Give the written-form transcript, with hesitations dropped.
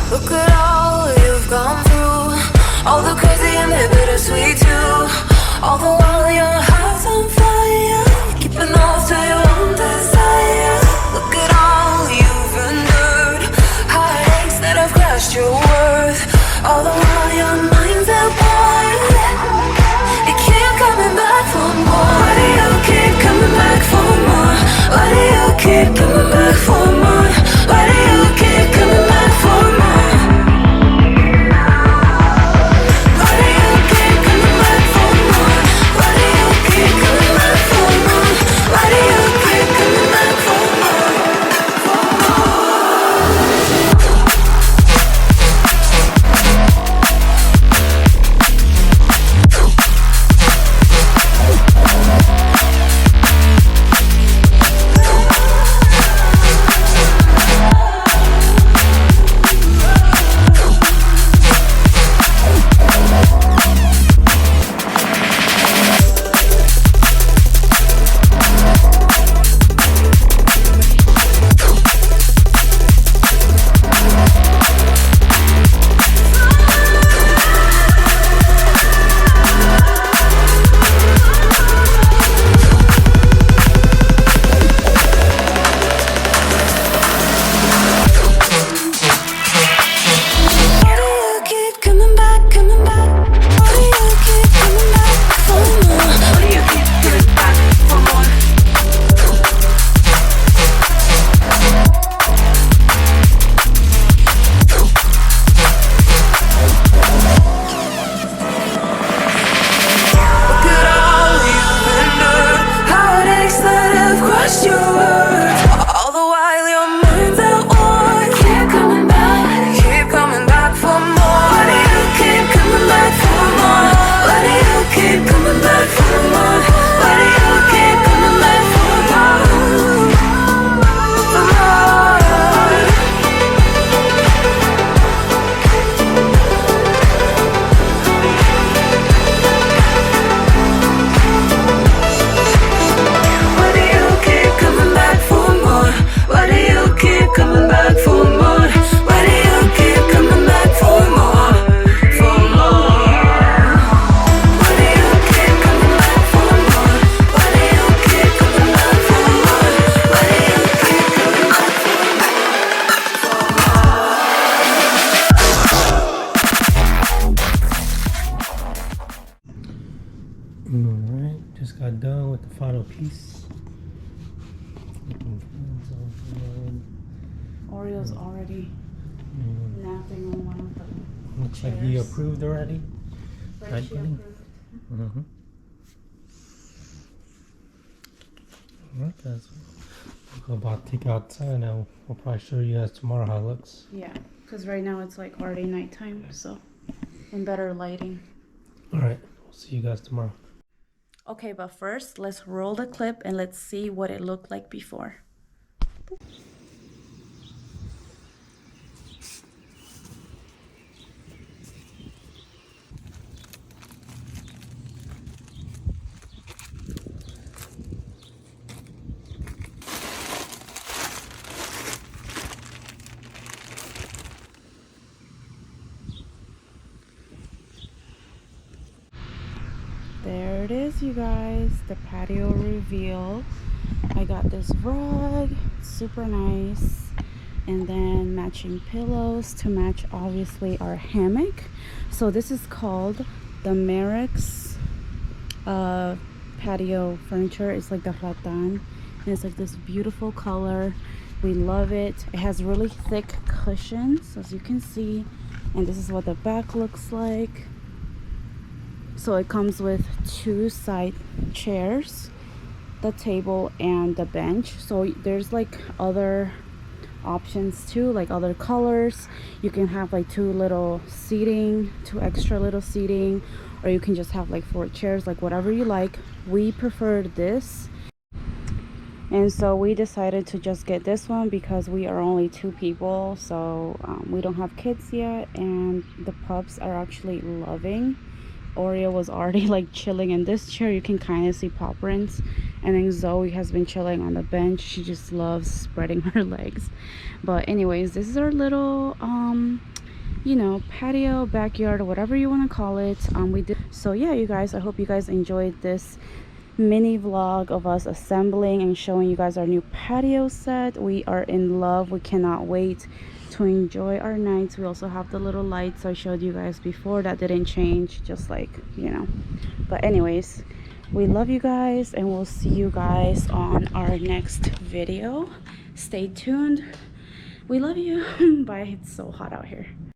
Look at all you've gone through, all the crazy and the bittersweet too. All the while your heart's on fire, keeping off to your own desire. Look at all you've endured, heartaches that have crushed your worth. All the while your mind's at war, you keep coming back for more. Why do you keep coming back for more? Why do you keep coming back for more? Why do you keep coming back for more? Why do you keep coming back for more? Why do you keep coming back for more? Why do you keep coming back for more? Alright, just got done with the final piece. Oreo's already napping on one of the Looks like he approved already. Right, she approved. Alright guys, we're about to take it outside now. We'll probably show you guys tomorrow how it looks. Yeah, because right now it's like already nighttime, so and better lighting. Alright, we'll see you guys tomorrow. Okay, but first let's roll the clip and let's see what it looked like before. There it is, you guys, the patio reveal. I got this rug, super nice, and then matching pillows to match obviously our hammock. So this is called the Merax patio furniture. It's like the rattan, and it's like this beautiful color. We love it. It has really thick cushions, as you can see, and this is what the back looks like. So it comes with two side chairs, the table and the bench. So there's like other options too, like other colors. You can have like two extra little seating, or you can just have like 4 chairs, like whatever you like. We preferred this, and so we decided to just get this one because we are only 2 people. So we don't have kids yet, and the pups are actually loving. Oreo was already like chilling in this chair. You can kind of see paw prints. And then Zoe has been chilling on the bench. She just loves spreading her legs. But anyways, this is our little you know, patio, backyard, whatever you want to call it. We did. So yeah, you guys, I hope you guys enjoyed this mini vlog of us assembling and showing you guys our new patio set. We are in love. We cannot wait to enjoy our nights. We also have the little lights I showed you guys before that didn't change, just like, you know. But anyways, we love you guys, and we'll see you guys on our next video. Stay tuned. We love you. Bye. It's so hot out here.